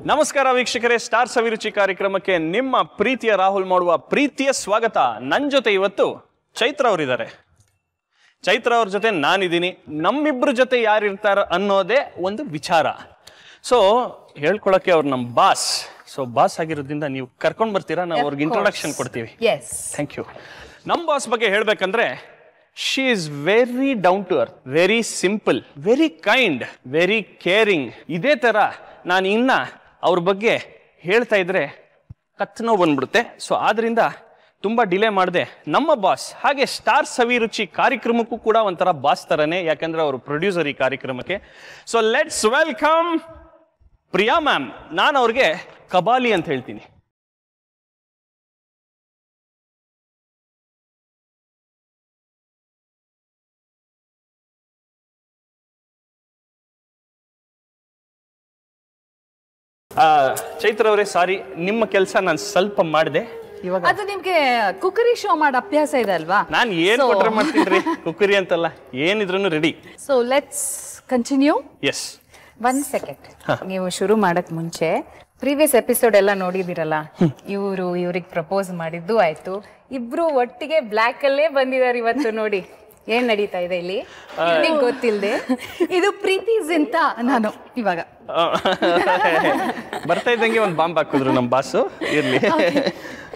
ನಮಸ್ಕಾರ ವೀಕ್ಷಕರೇ, ಸ್ಟಾರ್ ಸವಿರುಚಿ ಕಾರ್ಯಕ್ರಮಕ್ಕೆ ನಿಮ್ಮ ಪ್ರೀತಿಯ ರಾಹುಲ್ ಮಾಡುವ ಪ್ರೀತಿಯ ಸ್ವಾಗತ. ನನ್ನ ಜೊತೆ ಇವತ್ತು ಚೈತ್ರ ಅವರಿದ್ದಾರೆ. ಚೈತ್ರ ಅವ್ರ ಜೊತೆ ನಾನಿದ್ದೀನಿ. ನಮ್ಮಿಬ್ಬರ ಜೊತೆ ಯಾರಿರ್ತಾರ ಅನ್ನೋದೇ ಒಂದು ವಿಚಾರ. ಸೊ ಹೇಳ್ಕೊಳಕ್ಕೆ ಅವ್ರು ನಮ್ಮ ಬಾಸ್. ಸೊ ಬಾಸ್ ಆಗಿರೋದ್ರಿಂದ ನೀವು ಕರ್ಕೊಂಡು ಬರ್ತೀರಾ, ನಾವು ಅವ್ರಿಗೆ ಇಂಟ್ರೊಡಕ್ಷನ್ ಕೊಡ್ತೀವಿ. Thank you. ನಮ್ಮ ಬಾಸ್ ಬಗ್ಗೆ ಹೇಳ್ಬೇಕಂದ್ರೆ, she is very down to earth, very simple, very kind, very caring. ಇದೇ ಥರ ನಾನು ಇನ್ನ ಅವ್ರ ಬಗ್ಗೆ ಹೇಳ್ತಾ ಇದ್ರೆ ಕತ್ನೋ ಬಂದ್ಬಿಡುತ್ತೆ. ಸೊ ಆದ್ರಿಂದ ತುಂಬ ಡಿಲೇ ಮಾಡಿದೆ. ನಮ್ಮ ಬಾಸ್ ಹಾಗೆ ಸ್ಟಾರ್ ಸವಿರುಚಿ ಕಾರ್ಯಕ್ರಮಕ್ಕೂ ಕೂಡ ಒಂಥರ ಬಾಸ್ ಥರನೇ, ಯಾಕಂದ್ರೆ ಅವರು ಪ್ರೊಡ್ಯೂಸರ್ ಈ ಕಾರ್ಯಕ್ರಮಕ್ಕೆ. So let's welcome Priya ma'am. ನಾನು ಅವ್ರಿಗೆ ಕಬಾಲಿ ಅಂತ ಹೇಳ್ತೀನಿ. ಚೈತ್ರ ಅವರೇ, ಸಾರಿ, ನಿಮ್ಮ ಕೆಲಸ ನಾನು ಸ್ವಲ್ಪ ಮಾಡಿದೆ. ಅದು ನಿಮ್ಗೆ ಕುಕ್ಕರಿ ಶೋ ಮಾಡೋ ಅಭ್ಯಾಸ ಇದೆ ಅಲ್ವಾ? ನಾನು ಏನ್ ಕೊಟ್ರೆ ಮಾಡ್ತೀನಿ, ಕುಕ್ಕರಿ ಅಂತಲ್ಲ, ಏನಿದ್ರು ready. So let's continue. Yes. 1 second. ನೀವು ಶುರು ಮಾಡಕ್ ಮುಂಚೆ ಪ್ರೀವಿಯಸ್ ಎಪಿಸೋಡ್ ಎಲ್ಲ ನೋಡಿದಿರಲ್ಲ, ಇವ್ರಿಗೆ ಪ್ರಪೋಸ್ ಮಾಡಿದ್ದು ಆಯ್ತು, ಇಬ್ರು ಒಟ್ಟಿಗೆ ಬ್ಲ್ಯಾಕ್ ಅಲ್ಲೇ ಬಂದಿದ್ದಾರೆ ಇವತ್ತು. ನೋಡಿ ಏನ್ ನಡೀತಾ ಇದೆ ಇಲ್ಲಿ, ನಿಮ್ಗೆ ಗೊತ್ತಿಲ್ಲದೆ. ಇದು ಪ್ರೀತೀಸ್ ಅಂತ ನಾನು ಇವಾಗ ಬರ್ತಾ ಇದ್ದಂಗೆ ಒಂದು ಬಾಂಬ್ ಹಾಕಿದ್ರು ನಮ್ಮ ಬಾಸು. ಇರ್ಲಿ.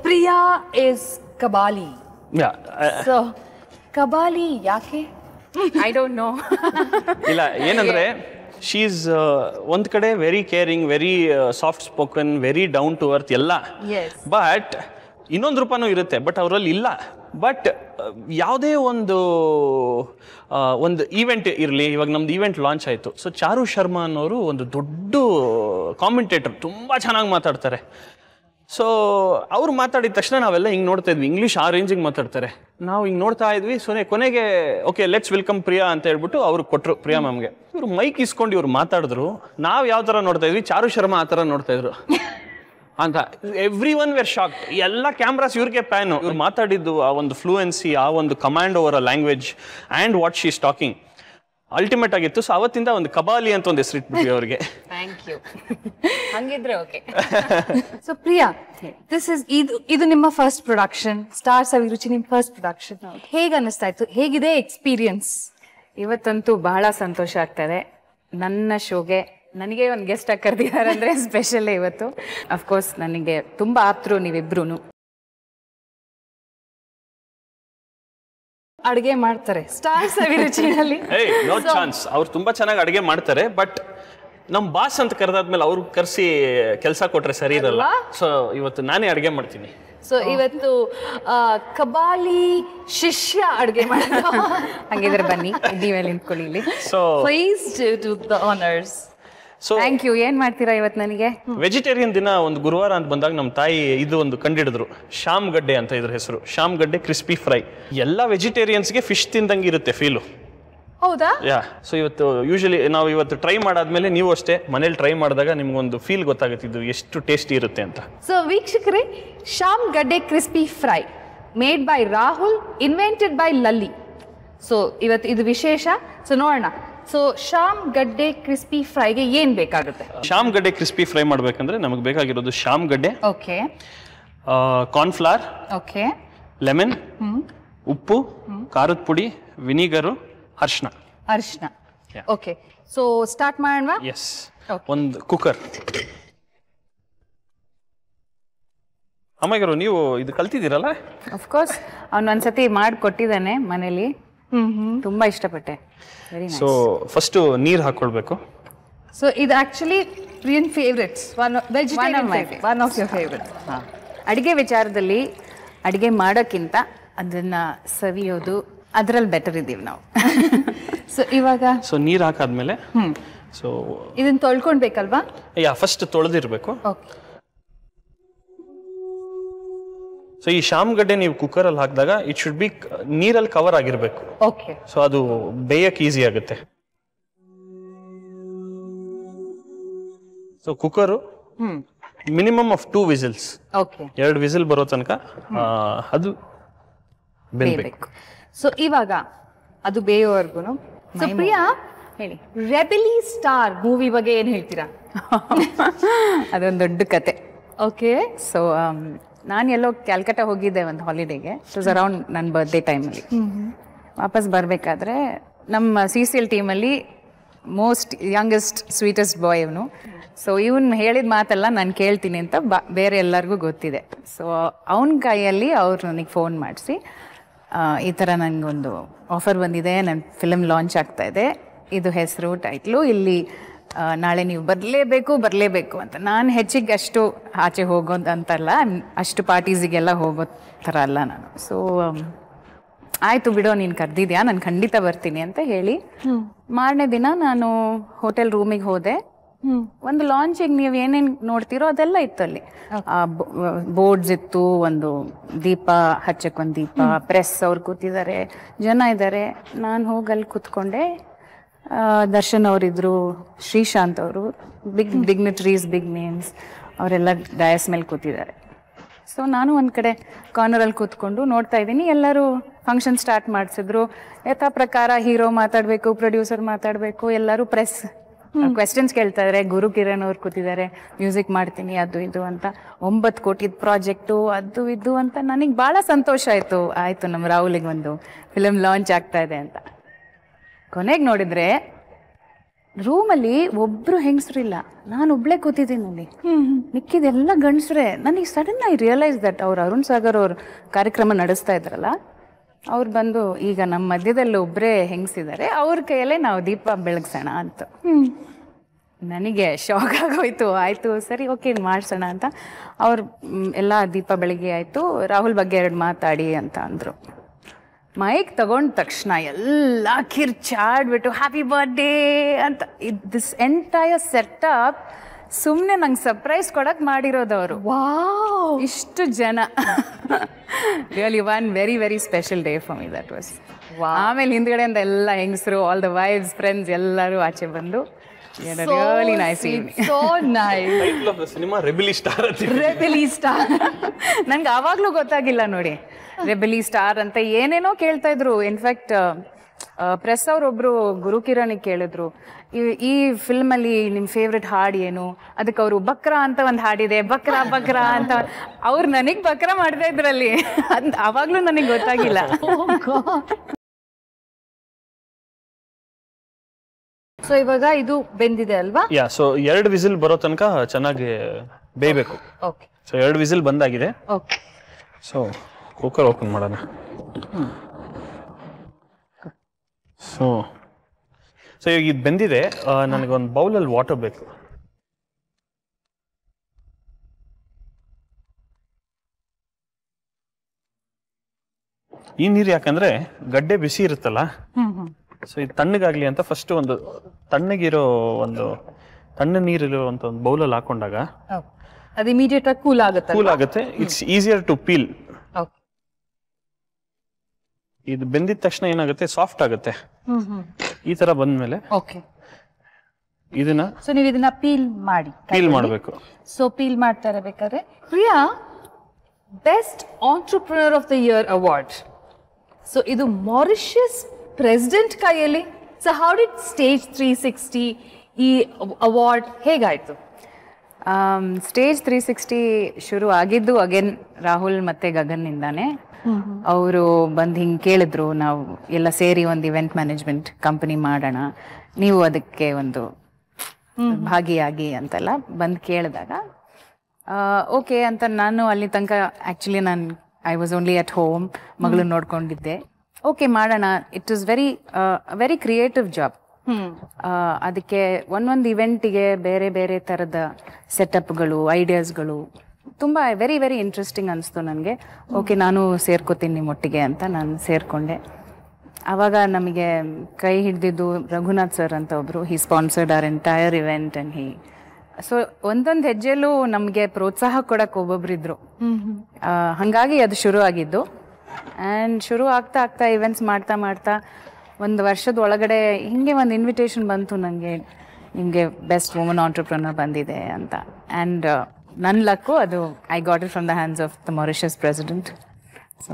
ಪ್ರಿಯಾ ಇಸ್ ಕಬಾಲಿ. ಸೊ ಕಬಾಲಿ ಯಾಕೆ? I don't know. ಇಲ್ಲ, ಏನಂದ್ರೆ ಶಿ ಈಸ್ ಒಂದ್ ಕಡೆ very caring, very soft spoken, very down to earth ಎಲ್ಲ. ಬಟ್ ಇನ್ನೊಂದು ರೂಪನೂ ಇರುತ್ತೆ, ಬಟ್ ಅವರಲ್ಲಿ ಇಲ್ಲ. ಬಟ್ ಯಾವುದೇ ಒಂದು ಈವೆಂಟ್ ಇರಲಿ, ಇವಾಗ ನಮ್ದು ಈವೆಂಟ್ ಲಾಂಚ್ ಆಯಿತು. ಸೊ ಚಾರು ಶರ್ಮಾ ಅನ್ನೋರು ಒಂದು ದೊಡ್ಡ ಕಾಮೆಂಟೇಟರ್, ತುಂಬ ಚೆನ್ನಾಗಿ ಮಾತಾಡ್ತಾರೆ. ಸೊ ಅವ್ರು ಮಾತಾಡಿದ ತಕ್ಷಣ ನಾವೆಲ್ಲ ಹಿಂಗೆ ನೋಡ್ತಾ ಇದ್ವಿ, ಇಂಗ್ಲೀಷ್ ಆ ರೇಂಜಿಗೆ ಮಾತಾಡ್ತಾರೆ. ನಾವು ಹಿಂಗೆ ನೋಡ್ತಾ ಇದ್ವಿ. ಕೊನೆಗೆ ಓಕೆ ಲೆಟ್ಸ್ ವೆಲ್ಕಮ್ ಪ್ರಿಯಾ ಅಂತ ಹೇಳ್ಬಿಟ್ಟು ಅವ್ರು ಕೊಟ್ಟರು ಪ್ರಿಯಾ ಮ್ಯಾಮ್ಗೆ. ಇವ್ರು ಮೈಕ್ ಇಸ್ಕೊಂಡು ಇವ್ರು ಮಾತಾಡಿದ್ರು. ನಾವು ಯಾವ ಥರ ನೋಡ್ತಾ ಇದ್ವಿ, ಚಾರು ಶರ್ಮಾ ಆ ಥರ ನೋಡ್ತಾ ಇದ್ರು ಅಂತ. Everyone were shocked. ಎಲ್ಲ ಕ್ಯಾಮ್ರಾಸ್ ಇವ್ರಿಗೆ ಪ್ಯಾನು. ಇವ್ರು ಮಾತಾಡಿದ್ದು ಆ ಒಂದು ಫ್ಲೂಯೆನ್ಸಿ, ಆ ಒಂದು command over a language and what she is talking ultimate ಆಗಿತ್ತು. ಸೊ ಅವತ್ತಿಂದ ಒಂದು ಕಬಾಲಿ ಅಂತ ಒಂದು ಹೆಸರಿಟ್ಬಿಟ್ವಿ ಅವ್ರಿಗೆ. Thank you. ಹಂಗಿದ್ರೆ ಓಕೆ. ಸೊ ಪ್ರಿಯಾ, ಇದು ನಿಮ್ಮ ಫಸ್ಟ್ ಪ್ರೊಡಕ್ಷನ್, ಸ್ಟಾರ್ ಸವಿರುಚಿ ನಿಮ್ಮ ಫಸ್ಟ್ ಪ್ರೊಡಕ್ಷನ್. ಹೇಗೆ ಅನ್ನಿಸ್ತಾ ಇತ್ತು? ಹೇಗಿದೆ ಎಕ್ಸ್ಪೀರಿಯನ್ಸ್? ಇವತ್ತಂತೂ ಬಹಳ ಸಂತೋಷ ಆಗ್ತದೆ. ನನ್ನ ಶೋಗೆ ನನಗೆ ಒಂದು ಗೆಸ್ಟ್ ಆಗಿ ಕರೆದಿದ್ದಾರೆ ಅಂದರೆ ಸ್ಪೆಷಲ್ ಇವತ್ತು. ಅಫ್ಕೋರ್ಸ್ ನನಗೆ ತುಂಬ ಆಪ್ತರು ನೀವಿಬ್ರು. ಅಡುಗೆ ಮಾಡ್ತಾರೆ ಸ್ಟಾರ್ ಸವಿರುಚಿನಲ್ಲಿ. No chance. ಅವ್ರು ತುಂಬಾ ಚೆನ್ನಾಗಿ ಅಡುಗೆ ಮಾಡ್ತಾರೆ. ಬಟ್ ನಮ್ಮ ಬಾಸ್ ಅಂತ ಕರೆದಾದ್ಮೇಲೆ ಅವ್ರು ಕರೆಸಿ ಕೆಲಸ ಕೊಟ್ರೆ ಸರಿ ಇರಲ್ಲ. ಸೊ ಇವತ್ತು ನಾನೇ ಅಡುಗೆ ಮಾಡ್ತೀನಿ. ಸೊ ಇವತ್ತು ಕಬಾಲಿ ಶಿಷ್ಯ ಅಡುಗೆ ಮಾಡೋದು. ಹಂಗಿದ್ರೆ ಬನ್ನಿ, ನೀವೇ ನಿಂತ್ಕೊಳ್ಳಿ ಇಲ್ಲಿ. So please to the honours. So thank you. ಏನ್ ಮಾಡ್ತೀರಾ ಇವತ್ತು ನನಗೆ? ವೆಜಿಟೇರಿಯನ್ ದಿನ ಒಂದು ಗುರುವಾರ ಅಂತ ಬಂದಾಗ ನಮ್ಮ ತಾಯಿ ಇದು ಒಂದು ಕಂಡಿಡಿದ್ರು, ಶ್ಯಾಮ್ ಗಡ್ಡೆ ಅಂತ ಇದ್ರ ಹೆಸರು. ಶ್ಯಾಮ್ ಗಡ್ಡೆ ಕ್ರಿಸ್ಪಿ ಫ್ರೈ. ಎಲ್ಲ ವೆಜಿಟೇರಿಯನ್ಸ್ಗೆ ಫಿಶ್ ತಿಂದಂಗೆ ಇರುತ್ತೆ ಫೀಲು. ಹೌದಾ? ಸೊ ಇವತ್ತು ಯೂಶಲಿ ನಾವು ಇವತ್ತು ಟ್ರೈ ಮಾಡಾದ್ಮೇಲೆ ನೀವು ಅಷ್ಟೇ ಮನೇಲಿ ಟ್ರೈ ಮಾಡಿದಾಗ ನಿಮ್ಗೊಂದು ಫೀಲ್ ಗೊತ್ತಾಗುತ್ತೆ ಇದು ಎಷ್ಟು ಟೇಸ್ಟಿ ಇರುತ್ತೆ ಅಂತ. ಸೊ ವೀಕ್ಷಕರೇ, ಶ್ಯಾಮ್ ಗಡ್ಡೆ crispy fry made by Rahul, invented by ಲಲ್ಲಿ. ಸೊ ಇವತ್ತು ಇದು ವಿಶೇಷ. ಸೊ ನೋಡೋಣ. ಸೊ ಶ್ಯಾಮ್ ಗಡ್ಡೆ ಕ್ರಿಸ್ಪಿ ಫ್ರೈಗೆ ಏನ್ ಬೇಕಾಗುತ್ತೆ? ಶ್ಯಾಮ್ ಗಡ್ಡೆ ಕ್ರಿಸ್ಪಿ ಫ್ರೈ ಮಾಡ್ಬೇಕಂದ್ರೆ ನಮಗೆ ಬೇಕಾಗಿರೋದು ಶ್ಯಾಮ್ ಗಡ್ಡೆ, ಓಕೆ, ಕಾರ್ನ್ಫ್ಲವರ್, ಓಕೆ, ಲೆಮನ್, ಉಪ್ಪು, ಖಾರದ ಪುಡಿ, ವಿನಿಗರು, ಅರಿಶಿನ. ಓಕೆ. ಸೊ ಸ್ಟಾರ್ಟ್ ಮಾಡೋಣ. ಎಸ್. ಒಂದು ಕುಕ್ಕರ್. ಅಮ್ಮಗಾರು ನೀವು ಇದು ಕಲ್ತಿದ್ದೀರಲ್ಲ? ಅಫ್ಕೋರ್ಸ್ ಅವ್ನು ಒಂದ್ಸತಿ ಮಾಡಿಕೊಟ್ಟಿದ್ದಾನೆ ಮನೇಲಿ, ತುಂಬಾ ಇಷ್ಟಪಟ್ಟೆ. Very nice. ಸೊ ಫಸ್ಟು ನೀರು ಹಾಕೊಳ್ಬೇಕು. ಸೊ ಇದು actually Priyan favourites, one of your favourite. ಅಡುಗೆ ವಿಚಾರದಲ್ಲಿ ಅಡುಗೆ ಮಾಡೋಕ್ಕಿಂತ ಅದನ್ನ ಸವಿಯೋದು, ಅದರಲ್ಲಿ ಬೆಟರ್ ಇದ್ದೀವಿ ನಾವು. ಸೊ ಇವಾಗ ನೀರು ಹಾಕಾದ್ಮೇಲೆ ಸೊ ಇದನ್ನ ತೊಳ್ಕೊಳ್ಬೇಕಲ್ವಾ? ಫಸ್ಟ್ ತೊಳೆದಿರ್ಬೇಕು. ಓಕೆ. ಸೊ ಈ ಶ್ಯಾಮ್ ಗಡ್ಡೆ ನೀವು ಕುಕ್ಕರಲ್ಲಿ ಹಾಕಿದಾಗ ಇಟ್ ಶುಡ್ ಬಿ ನೀರಲ್ಲಿ ಕವರ್ ಆಗಿರ್ಬೇಕು. ಓಕೆ. ಸೊ ಅದು ಬೇಯಕ್ಕೆ ಈಸಿ ಆಗುತ್ತೆ. So cooker minimum of 2 whistles. Okay. 2 whistle ಬರೋ ತನಕ ಅದು ಬೇಯಬೇಕು. ಸೊ ಇವಾಗ ಅದು ಬೇಯೋವರೆಗೂ. ಸೊ ಪ್ರಿಯಾ, ಹೇಳಿ. ರೆಬೆಲಿ ಸ್ಟಾರ್ ಮೂವಿ ಬಗ್ಗೆ ಏನ್ ಹೇಳ್ತೀರಾ? ಅದೊಂದು ದೊಡ್ಡ ಕತೆ. ಓಕೆ. ಸೊ ನಾನು ಎಲ್ಲೋ ಕ್ಯಾಲ್ಕಟಾ ಹೋಗಿದ್ದೆ ಒಂದು ಹಾಲಿಡೇಗೆ. ಇಟ್ ವಾಸ್ ಅರೌಂಡ್ ನನ್ನ ಬರ್ತ್ಡೇ ಟೈಮಲ್ಲಿ. ವಾಪಸ್ ಬರಬೇಕಾದ್ರೆ ನಮ್ಮ CCL ಟೀಮಲ್ಲಿ ಮೋಸ್ಟ್ ಯಂಗೆಸ್ಟ್ ಸ್ವೀಟೆಸ್ಟ್ ಬಾಯ್ ಇವನು. ಸೊ ಇವನು ಹೇಳಿದ ಮಾತೆಲ್ಲ ನಾನು ಕೇಳ್ತೀನಿ ಅಂತ ಬೇರೆ ಎಲ್ಲರಿಗೂ ಗೊತ್ತಿದೆ. ಸೊ ಅವನ ಕೈಯಲ್ಲಿ ಅವ್ರು ನನಗೆ ಫೋನ್ ಮಾಡಿಸಿ, ಈ ಥರ ನನಗೊಂದು ಆಫರ್ ಬಂದಿದೆ, ನನ್ನ ಫಿಲಮ್ ಲಾಂಚ್ ಆಗ್ತಾ ಇದೆ, ಇದು ಹೆಸರು ಟೈಟ್ಲು, ಇಲ್ಲಿ ನಾಳೆ ನೀವು ಬರಲೇಬೇಕು ಅಂತ. ನಾನು ಹೆಚ್ಚಿಗೆ ಅಷ್ಟು ಆಚೆ ಹೋಗೋದು ಅಂತಲ್ಲ, ಅಷ್ಟು ಪಾರ್ಟೀಸಿಗೆಲ್ಲ ಹೋಗೋ ಥರ ಅಲ್ಲ ನಾನು. ಸೊ ಆಯಿತು ಬಿಡೋ, ನೀನು ಕರೆದಿದ್ಯಾ, ನಾನು ಖಂಡಿತ ಬರ್ತೀನಿ ಅಂತ ಹೇಳಿ ಮಾರನೇ ದಿನ ನಾನು ಹೋಟೆಲ್ ರೂಮಿಗೆ ಹೋದೆ. ಒಂದು ಲಾಂಚಿಗೆ ನೀವು ಏನೇನು ನೋಡ್ತೀರೋ ಅದೆಲ್ಲ ಇತ್ತು ಅಲ್ಲಿ. ಬೋರ್ಡ್ಸ್ ಇತ್ತು, ಒಂದು ದೀಪ ಹಚ್ಚಕ್ಕೊಂದು ದೀಪ, ಪ್ರೆಸ್ ಅವ್ರು ಕೂತಿದ್ದಾರೆ, ಜನ ಇದ್ದಾರೆ. ನಾನು ಹೋಗಿ ಅಲ್ಲಿ ಕೂತ್ಕೊಂಡೆ. ದರ್ಶನ್ ಅವರಿದ್ರು, ಶ್ರೀಶಾಂತ್ ಅವರು, ಬಿಗ್ ಡಿಗ್ನಿಟರೀಸ್, ಬಿಗ್ ನೇಮ್ಸ್, ಅವರೆಲ್ಲ ಡಯಸ್ ಮೇಲೆ ಕೂತಿದ್ದಾರೆ. ಸೊ ನಾನು ಒಂದು ಕಡೆ ಕಾರ್ನರಲ್ಲಿ ಕೂತ್ಕೊಂಡು ನೋಡ್ತಾ ಇದ್ದೀನಿ. ಎಲ್ಲರೂ ಫಂಕ್ಷನ್ ಸ್ಟಾರ್ಟ್ ಮಾಡಿಸಿದ್ರು. ಯಥಾ ಪ್ರಕಾರ ಹೀರೋ ಮಾತಾಡಬೇಕು, ಪ್ರೊಡ್ಯೂಸರ್ ಮಾತಾಡಬೇಕು, ಎಲ್ಲರೂ ಪ್ರೆಸ್ ಕ್ವೆಶನ್ಸ್ ಕೇಳ್ತಾ ಇದ್ದಾರೆ. ಗುರು ಕಿರಣ್ ಅವ್ರು ಕೂತಿದ್ದಾರೆ, ಮ್ಯೂಸಿಕ್ ಮಾಡ್ತೀನಿ ಅದು ಇದು ಅಂತ, 9 ಕೋಟಿದ ಪ್ರಾಜೆಕ್ಟು ಅದು ಇದು ಅಂತ. ನನಗೆ ಭಾಳ ಸಂತೋಷ ಆಯಿತು ನಮ್ಮ ರಾಹುಲಿಗೆ ಒಂದು ಫಿಲಮ್ ಲಾಂಚ್ ಆಗ್ತಾ ಇದೆ ಅಂತ. ಕೊನೆಗೆ ನೋಡಿದ್ರೆ ರೂಮಲ್ಲಿ ಒಬ್ರು ಹೆಂಗಸರಿಲ್ಲ, ನಾನು ಒಬ್ಳೆ ಕೂತಿದ್ದೀನಿ ಅಲ್ಲಿ, ಮಿಕ್ಕಿದೆಲ್ಲ ಗಂಡಸ್ರೆ. ನನಗೆ ಸಡನ್ ಐ ರಿಯಲೈಸ್ ದಟ್ ಅವ್ರು ಅರುಣ್ ಸಾಗರ್ ಅವ್ರ ಕಾರ್ಯಕ್ರಮ ನಡೆಸ್ತಾ ಇದ್ರಲ್ಲ, ಅವ್ರು ಬಂದು ಈಗ ನಮ್ಮ ಮಧ್ಯದಲ್ಲಿ ಒಬ್ಬರೇ ಹೆಂಗಸಿದ್ದಾರೆ, ಅವ್ರ ಕೈಯಲ್ಲೇ ನಾವು ದೀಪ ಬೆಳಗ್ಸೋಣ ಅಂತ. ನನಗೆ ಶಾಕ್ ಆಗೋಯ್ತು. ಆಯಿತು ಸರಿ, ಓಕೆ ಮಾಡಿಸೋಣ ಅಂತ ಅವ್ರು ಎಲ್ಲ ದೀಪ ಬೆಳಗ್ಗೆ ಆಯಿತು. ರಾಹುಲ್ ಬಗ್ಗೆ 2 ಮಾತಾಡಿ ಅಂತ ಅಂದರು. ಮೈಕ್ ತಗೊಂಡ ತಕ್ಷಣ ಎಲ್ಲ ಕಿರ್ಚಾಡ್ಬಿಟ್ಟು ಹ್ಯಾಪಿ ಬರ್ಡೇ ಅಂತ. ದಿಸ್ ಎಂಟೈರ್ ಸೆಟಪ್ ಸುಮ್ಮನೆ ನಂಗೆ ಸರ್ಪ್ರೈಸ್ ಕೊಡಕ್ಕೆ ಮಾಡಿರೋದವರು. ವಾವ್, ಇಷ್ಟು ಜನ. Really one very very special day for me that was. ಆಮೇಲೆ ಹಿಂದ್ಗಡೆಯಿಂದ ಎಲ್ಲ ಹೆಂಗಸರು, ಆಲ್ ದ ವೈಫ್ಸ್, ಫ್ರೆಂಡ್ಸ್ ಎಲ್ಲರೂ ಆಚೆ ಬಂದು really nice evening. So nice. Title of the cinema rebel star ಅಂತ. Rebel star. ನಂಗೆ ಆವಾಗಲೂ ಗೊತ್ತಾಗಿಲ್ಲ ನೋಡಿ, ರೆಬೆಲಿ ಸ್ಟಾರ್ ಅಂತ ಏನೇನೋ ಕೇಳ್ತಾ ಇದ್ರು. ಇನ್ಫ್ಯಾಕ್ಟ್ ಪ್ರೆಸ್ ಅವರೊಬ್ರು ಗುರು ಕಿರಣಿಗೆ ಕೇಳಿದ್ರು, ಈ ಫಿಲ್ಮಲ್ಲಿ ನಿಮ್ಮ ಫೇವ್ರೆಟ್ ಹಾಡು ಏನು? ಅದಕ್ಕೆ ಅವರು ಬಕ್ರಾ ಅಂತ ಒಂದು ಹಾಡಿದೆ, ಬಕ್ರಾ ಅಂತ. ಅವ್ರು ನನಗೆ ಬಕ್ರಾ ಮಾಡ್ತಾ ಇದ್ರಲ್ಲಿ, ಆವಾಗಲೂ ನನಗೆ ಗೊತ್ತಾಗಿಲ್ಲ. ಸೊ ಇವಾಗ ಇದು ಬೆಂದಿದೆ ಅಲ್ವಾ? ಯಾ, ಸೊ 2 ವಿಸಿಲ್ ಬರೋ ತನಕ ಚೆನ್ನಾಗಿ ಬೇಯಬೇಕು. ಓಕೆ. ಸೊ 2 ವಿಸಿಲ್ ಬಂದಾಗಿದೆ. ಓಕೆ. ಸೊ ಕುಕ್ಕರ್ ಓಪನ್ ಮಾಡೋಣ. ಸೊ ಈಗ ಇದು ಬೆಂದಿದೆ. ನನಗೊಂದು ಬೌಲಲ್ಲಿ ವಾಟರ್ ಬೇಕು. ಈ ನೀರು ಯಾಕಂದ್ರೆ ಗಡ್ಡೆ ಬಿಸಿ ಇರುತ್ತಲ್ಲ, ಸೊ ಇದು ತಣ್ಣಗಾಗ್ಲಿ ಅಂತ ಫಸ್ಟ್ ಒಂದು ತಣ್ಣಗಿರೋ ಒಂದು ತಣ್ಣ ನೀರಿರುವಂತ ಒಂದು ಬೌಲಲ್ಲಿ ಹಾಕೊಂಡಾಗ ಅದು ಇಮಿಡಿಯೇಟ್ ಆಗಿ ಕೂಲ್ ಆಗುತ್ತೆ. It's easier to peel. Okay. ಇದು ಬೆಂದಿದ ತಕ್ಷಣ ಏನಾಗುತ್ತೆ, ಸಾಫ್ಟ್ ಆಗುತ್ತೆ. ಈ ತರ ಬಂದ್ಮೇಲೆ ಓಕೆ, ಇದನ್ನ ಸೊ ನೀವು ಇದನ್ನ ಪೀಲ್ ಮಾಡಬೇಕು. ಸೊ ಪೀಲ್ ಮಾಡ್ತಾ ಇರಬೇಕಾದ್ರೆ Priya, best entrepreneur of the year award. So ಇದು ಮಾರಿಷಿಯಸ್ ಪ್ರೆಸಿಡೆಂಟ್ ಕೈಯಲ್ಲಿ. ಸೊ ಹೌ ಡಿಡ್ ಸ್ಟೇಜ್ 360 ಈ ಅವಾರ್ಡ್ ಹೇಗಾಯ್ತು? ಸ್ಟೇಜ್ 360 ಶುರು ಆಗಿದ್ದು ಅಗೇನ್ ರಾಹುಲ್ ಮತ್ತೆ ಗಗನ್ನಿಂದಾನೆ. ಅವರು ಬಂದು ಹಿಂಗೆ ಕೇಳಿದ್ರು, ನಾವು ಎಲ್ಲ ಸೇರಿ ಒಂದು ಇವೆಂಟ್ ಮ್ಯಾನೇಜ್ಮೆಂಟ್ ಕಂಪನಿ ಮಾಡೋಣ, ನೀವು ಅದಕ್ಕೆ ಒಂದು ಭಾಗಿಯಾಗಿ ಅಂತೆಲ್ಲ ಬಂದು ಕೇಳಿದಾಗ ಓಕೆ ಅಂತ. ನಾನು ಅಲ್ಲಿ ತನಕ actually I was only at home, ಮಗಳು ನೋಡ್ಕೊಂಡಿದ್ದೆ. ಓಕೆ ಮಾಡೋಣ. It was very creative job. ಅದಕ್ಕೆ ಒಂದೊಂದು ಇವೆಂಟಿಗೆ ಬೇರೆ ಬೇರೆ ಥರದ ಸೆಟಪ್ಗಳು, ಐಡಿಯಾಸ್ಗಳು ತುಂಬ ವೆರಿ ವೆರಿ ಇಂಟ್ರೆಸ್ಟಿಂಗ್ ಅನಿಸ್ತು ನನಗೆ. ಓಕೆ, ನಾನು ಸೇರ್ಕೋತೀನಿ ನಿಮ್ಮೊಟ್ಟಿಗೆ ಅಂತ ನಾನು ಸೇರಿಕೊಂಡೆ. ಆವಾಗ ನಮಗೆ ಕೈ ಹಿಡಿದಿದ್ದು ರಘುನಾಥ್ ಸರ್ ಅಂತ ಒಬ್ಬರು. He sponsored our entire event and so ಒಂದೊಂದು ಹೆಜ್ಜೆಲ್ಲೂ ನಮಗೆ ಪ್ರೋತ್ಸಾಹ ಕೊಡಕ್ಕೆ ಒಬ್ಬೊಬ್ಬರಿದ್ರು. ಹಾಗಾಗಿ ಅದು ಶುರು ಆಗಿದ್ದು. ಆ್ಯಂಡ್ ಶುರು ಆಗ್ತಾ ಇವೆಂಟ್ಸ್ ಮಾಡ್ತಾ ಒಂದು ವರ್ಷದ ಒಳಗಡೆ ಹಿಂಗೆ ಒಂದು ಇನ್ವಿಟೇಷನ್ ಬಂತು ನನಗೆ, ನಿಮಗೆ ಬೆಸ್ಟ್ ವುಮನ್ ಆಂಟ್ರಪ್ರನರ್ ಬಂದಿದೆ ಅಂತ. ಆ್ಯಂಡ್ ನನ್ನ ಲಕ್ಕು ಅದು I got it from the hands of the Mauritius president. So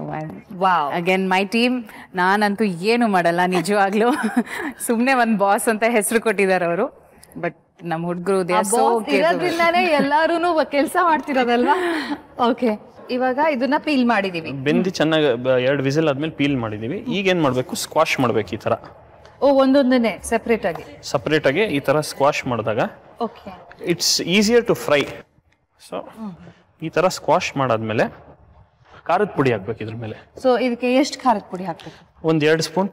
wow. Again my team, ನಾನಂತೂ ಏನು ಮಾಡಲ್ಲ ನಿಜವಾಗ್ಲೂ. ಸುಮ್ನೆ ಒಂದ್ ಬಾಸ್ ಅಂತ ಹೆಸರು ಕೊಟ್ಟಿದ್ದಾರೆ ಅವರು. ಬಟ್ ನಮ್ಮ ಹುಡುಗರು ಇರೋದ್ರಿಂದಾನೇ ಎಲ್ಲಾರು ಕೆಲಸ ಮಾಡ್ತಿರೋದಲ್ವಾ. ಓಕೆ, ಇವಾಗ ಇದನ್ನ ಪೀಲ್ ಮಾಡಿದೀವಿ. ಬೆಂದಿ ಚೆನ್ನಾಗಿ 2 ವಿಸಿಲ್ ಆದ್ಮೇಲೆ ಪೀಲ್ ಮಾಡಿದೀವಿ. ಈಗ ಏನ್ ಮಾಡ್ಬೇಕು, ಸ್ಕ್ವಾಶ್ ಮಾಡ್ಬೇಕು ಈ ತರ. ಓ, ಒಂದೊಂದನ್ನೇ ಸೆಪರೇಟ್ ಆಗಿ ಈ ತರ ಸ್ಕ್ವಾಶ್ ಮಾಡಿದಾಗ okay it's easier to fry. So ಈ ತರ ಸ್ಕ್ವಾಶ್ ಮಾಡಾದ್ಮೇಲೆ ಖಾರದ ಪುಡಿ ಹಾಕ್ಬೇಕು ಇದ್ರ ಮೇಲೆ. ಸೊ ಇದಕ್ಕೆ ಎಷ್ಟು ಖಾರದ ಪುಡಿ ಹಾಕ್ಬೇಕು? 2 ಸ್ಪೂನ್.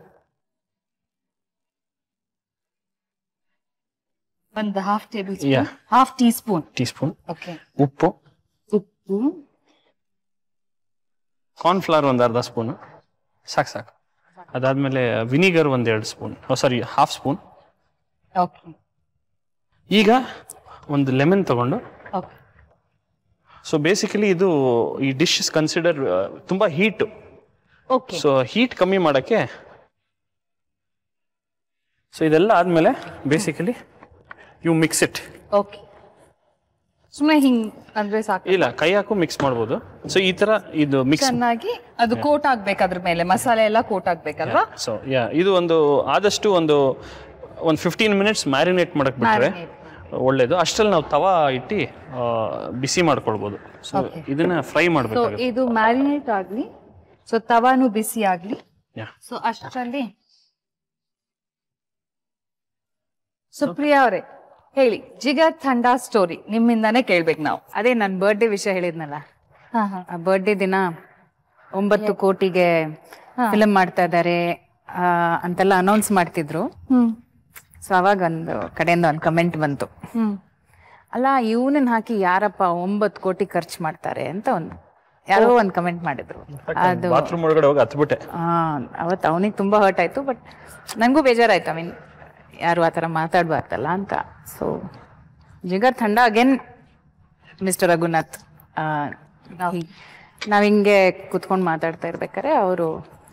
ಒಂದು half tablespoon, half teaspoon. Okay. ಉಪ್ಪು, ಉಪ್ಪು, ಕಾರ್ನ್ಫ್ಲವರ್ 1/2 ಸ್ಪೂನ್ ಸಾಕು. ಅದಾದ್ಮೇಲೆ vinegar 1-2 spoon, sorry half spoon. Okay. ಈಗ ಒಂದು ಲೆಮನ್ ತಗೊಂಡು, ಓಕೆ. ಸೊ ಬೇಸಿಕಲಿ ಇದು ಈ ಡಿಶ್ ಇಸ್ ಕನ್ಸಿಡರ್ ತುಂಬಾ ಹೀಟ್. ಓಕೆ. ಸೊ ಹೀಟ್ ಕಮ್ಮಿ ಮಾಡಕ್ಕೆ, ಸೊ ಇದೆಲ್ಲ ಆದ್ಮೇಲೆ basically you mix it. Okay. ಸುಮ್ಮನೆ ಹಿಂಗ್ ಅಂದ್ರೆ ಸಾಕು? ಇಲ್ಲ, ಕೈ ಹಾಕು ಮಿಕ್ಸ್ ಮಾಡ್ಬೋದು. ಸೊ ಈ ತರ ಇದು ಮಿಕ್ಸ್ ಚೆನ್ನಾಗಿ ಅದು ಕೋಟ್ ಆಗ್ಬೇಕು, ಅದ್ರ ಮೇಲೆ ಮಸಾಲೆ ಎಲ್ಲ ಕೋಟ್ ಆಗ್ಬೇಕಲ್ವಾ? ಸೊ ಇದು ಆದಷ್ಟು ಒಂದು 15 ಮಿನಿಟ್ಸ್ ಮ್ಯಾರಿನೇಟ್ ಮಾಡಕ್ ಬಿಟ್ರೆ ಒಳ್ಳೇದು. ಅಷ್ಟ್ರಲ್ಲಿ ನಾವು ತವಾ ಇಟ್ಟು ಬಿಸಿ ಮಾಡ್ಕೊಳ್ಬೋದು. ಸೊ ಇದನ್ನ ಫ್ರೈ ಮಾಡ್ಬೇಕು. ಇದು ಮ್ಯಾರಿನೇಟ್ ಆಗ್ಲಿ, ಸೊ ತವಾನು ಬಿಸಿ ಆಗ್ಲಿ. ಸೊ ಅಷ್ಟರಲ್ಲಿ ಸುಪ್ರಿಯಾ ಅವರೇ ಹೇಳಿ, ಜಿಗರ್ ಥಂಡಾ ಸ್ಟೋರಿ ನಿಮ್ಮಿಂದಾನೇ ಕೇಳ್ಬೇಕು ನಾವು. ಅದೇ ನನ್ನ ಬರ್ಡೇ ವಿಷಯ ಹೇಳಿದ್ನಲ್ಲ, ಆ ಬರ್ಡೇ ದಿನ 9 ಕೋಟಿಗೆ ಫಿಲಮ್ ಮಾಡ್ತಾ ಇದ್ದಾರೆ ಅಂತೆಲ್ಲ ಅನೌನ್ಸ್ ಮಾಡ್ತಿದ್ರು. ಸೊ ಅವಾಗ ಒಂದು ಕಡೆಯಿಂದ ಒಂದು ಕಮೆಂಟ್ ಬಂತು, ಅಲ್ಲ ಇವನನ್ನ ಹಾಕಿ ಯಾರಪ್ಪ 9 ಕೋಟಿ ಖರ್ಚು ಮಾಡ್ತಾರೆ ಅಂತ ಯಾರೋ ಒಂದು ಕಮೆಂಟ್ ಮಾಡಿದ್ರು. ಅದು ಬಾತ್ರೂಮ್ ಒಳಗಡೆ ಹೋಗಿ ಹತ್ಬಿಟ್ಟೆ. ಅವತ್ತು ಅವನಿಗೆ ತುಂಬಾ ಹರ್ಟ್ ಆಯ್ತು. ಬಟ್ ನನಗೂ ಬೇಜಾರಾಯ್ತು. ಐ ಮೀನ್ ಯಾರು ಆ ಥರ ಮಾತಾಡ್ಬಾರ್ದಲ್ಲ ಅಂತ. ಸೊ ಜಿಗರ್ ಥಂಡ ಅಗೇನ್ ಮಿಸ್ಟರ್ ರಘುನಾಥ್, ನಾವ್ ಹಿಂಗೆ ಕುತ್ಕೊಂಡು ಮಾತಾಡ್ತಾ ಇರ್ಬೇಕಾರೆ ಅವರು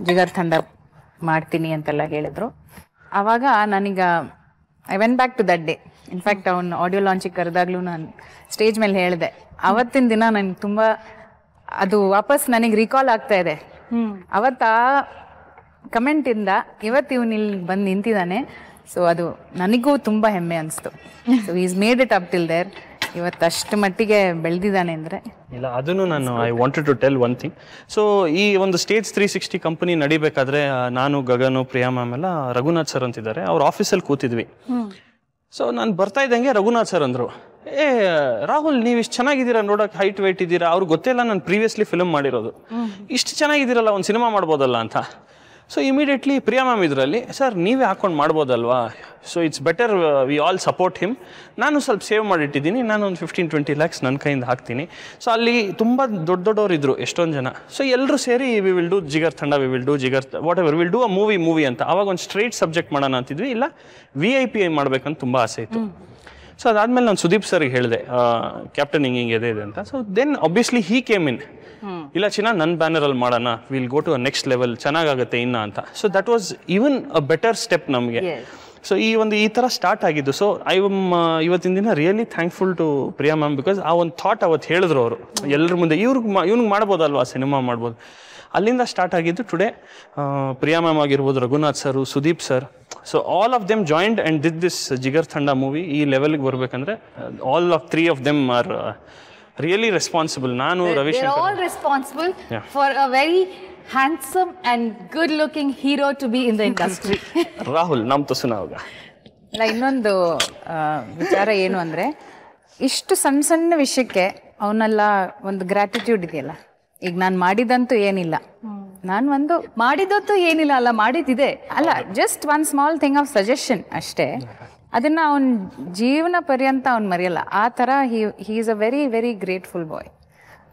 ಜಿಗರ್ ಥಂಡ ಮಾಡ್ತೀನಿ ಅಂತೆಲ್ಲ ಹೇಳಿದ್ರು. ಆವಾಗ ನನಗ I went back to that day. In fact ಅವ್ನು ಆಡಿಯೋ ಲಾಂಚಿಗೆ ಕರೆದಾಗ್ಲೂ ನಾನು ಸ್ಟೇಜ್ ಮೇಲೆ ಹೇಳಿದೆ. ಅವತ್ತಿನ ದಿನ ನನಗೆ ತುಂಬ ಅದು ವಾಪಸ್ ನನಗೆ ರೀಕಾಲ್ ಆಗ್ತಾ ಇದೆ. ಅವತ್ತ ಕಮೆಂಟಿಂದ ಇವತ್ತು ಇವನು ಇಲ್ಲಿ ಬಂದು ನಿಂತಿದ್ದಾನೆ. ಸೊ ಅದು ನನಗೂ ತುಂಬ ಹೆಮ್ಮೆ ಅನಿಸ್ತು. So is made it up till there. ಇವತ್ತು ಅಷ್ಟು ಮಟ್ಟಿಗೆ ಬೆಳೆದಿದ್ದಾನೆ ಅಂದರೆ ಇಲ್ಲ, ಅದನ್ನು ನಾನು I wanted to tell one thing. So ಈ ಒಂದು ಸ್ಟೇಜ್ 360 ಕಂಪನಿ ನಡಿಬೇಕಾದ್ರೆ ನಾನು, ಗಗನು, ಪ್ರಿಯಾ ಮ್ಯಾಮ್ ಎಲ್ಲ ರಘುನಾಥ್ ಸರ್ ಅಂತಿದ್ದಾರೆ, ಅವ್ರ ಆಫೀಸಲ್ಲಿ ಕೂತಿದ್ವಿ. ಸೊ ನಾನು ಬರ್ತಾ ಇದ್ದಂಗೆ ರಘುನಾಥ್ ಸರ್ ಅಂದರು, ರಾಹುಲ್ ನೀವು ಇಷ್ಟು ಚೆನ್ನಾಗಿದ್ದೀರಾ, ನೋಡೋಕೆ ಹೈಟ್ ವೆಯ್ಟ್ ಇದ್ದೀರಾ. ಅವ್ರಿಗೆ ಗೊತ್ತಿಲ್ಲ ನಾನು ಪ್ರೀವಿಯಸ್ಲಿ ಫಿಲ್ಮ್ ಮಾಡಿರೋದು. ಇಷ್ಟು ಚೆನ್ನಾಗಿದ್ದೀರಲ್ಲ, ಒಂದು ಸಿನಿಮಾ ಮಾಡ್ಬೋದಲ್ಲ ಅಂತ. ಸೊ ಇಮಿಡಿಯೇಟ್ಲಿ ಪ್ರಿಯಾ ಮ್ಯಾಮ್ ಇದರಲ್ಲಿ, ಸರ್ ನೀವೇ ಹಾಕೊಂಡು ಮಾಡ್ಬೋದಲ್ವಾ, so it's better we all support him. ನಾನು ಸ್ವಲ್ಪ ಸೇವ್ ಮಾಡಿಟ್ಟಿದ್ದೀನಿ, ನಾನು ಒಂದು 15-20 lakhs ನನ್ನ ಕೈಯಿಂದ ಹಾಕ್ತೀನಿ. ಸೊ ಅಲ್ಲಿ ತುಂಬ ದೊಡ್ಡವ್ರು ಇದ್ರು, ಎಷ್ಟೊಂದು ಜನ. ಸೊ ಎಲ್ಲರೂ ಸೇರಿ we will do Jigar Thanda, we will do Jigar whatever, will do a movie ಅಂತ. ಅವಾಗ ಒಂದು ಸ್ಟ್ರೈಟ್ ಸಬ್ಜೆಕ್ಟ್ ಮಾಡೋಣ ಅಂತಿದ್ವಿ, ಇಲ್ಲ VIP ಮಾಡ್ಬೇಕಂತ ತುಂಬ ಆಸೆ ಇತ್ತು. ಸೊ ಅದಾದ್ಮೇಲೆ ನಾನು ಸುದೀಪ್ ಸರ್ಗೆ ಹೇಳಿದೆ, ಕ್ಯಾಪ್ಟನ್ ಹಿಂಗೆ ಇದೆ ಅಂತ. So then obviously he came in, ಇಲ್ಲ ಚಿನ್ನ ನನ್ನ ಬ್ಯಾನರಲ್ಲಿ ಮಾಡೋಣ, will go to a next level, ಚೆನ್ನಾಗಾಗುತ್ತೆ ಇನ್ನ ಅಂತ. So that was even a better step ನಮಗೆ. ಸೊ ಈ ಥರ ಸ್ಟಾರ್ಟ್ ಆಗಿದ್ದು. ಸೊ ಐ ಇವತ್ತಿನ ದಿನ really thankful to Priya ma'am, because ಆ ಒಂದು ಥಾಟ್ ಅವತ್ತು ಹೇಳಿದ್ರು ಅವರು ಎಲ್ಲರ ಮುಂದೆ, ಇವ್ನಿಗೆ ಮಾಡ್ಬೋದಲ್ವಾ ಸಿನಿಮಾ ಮಾಡ್ಬೋದು. ಅಲ್ಲಿಂದ ಸ್ಟಾರ್ಟ್ ಆಗಿದ್ದು ಟುಡೇ. ಪ್ರಿಯಾ ಮ್ಯಾಮ್ ಆಗಿರ್ಬೋದು, Raghunath sir, Sudeep sir, so all of them joined and did this Jigar Thanda movie. ಈ ಲೆವೆಲ್ಗೆ ಬರ್ಬೇಕಂದ್ರೆ all of 3 of them are really responsible. Nanu, Ravishankar. They're all responsible for a very handsome and good-looking hero to be in the industry. Rahul, nam to sunaoga. ಇಲ್ಲ, ಇನ್ನೊಂದು ವಿಚಾರ ಏನು ಅಂದರೆ, ಇಷ್ಟು ಸಣ್ಣ ಸಣ್ಣ ವಿಷಯಕ್ಕೆ ಅವನೆಲ್ಲ ಒಂದು ಗ್ರ್ಯಾಟಿಟ್ಯೂಡ್ ಇದೆಯಲ್ಲ. ಈಗ ನಾನು ಮಾಡಿದಂತೂ ಏನಿಲ್ಲ, ನಾನು ಮಾಡಿದಂತೂ ಏನಿಲ್ಲ ಅಲ್ಲ, ಮಾಡಿದ್ದಿದೆ ಅಲ್ಲ, just one small thing of suggestion ಅಷ್ಟೇ. ಅದನ್ನ ಅವನ ಜೀವನ ಪರ್ಯಂತ ಅವ್ನು ಮರೆಯಲ್ಲ. ಆ ಥರ he is a very very grateful boy.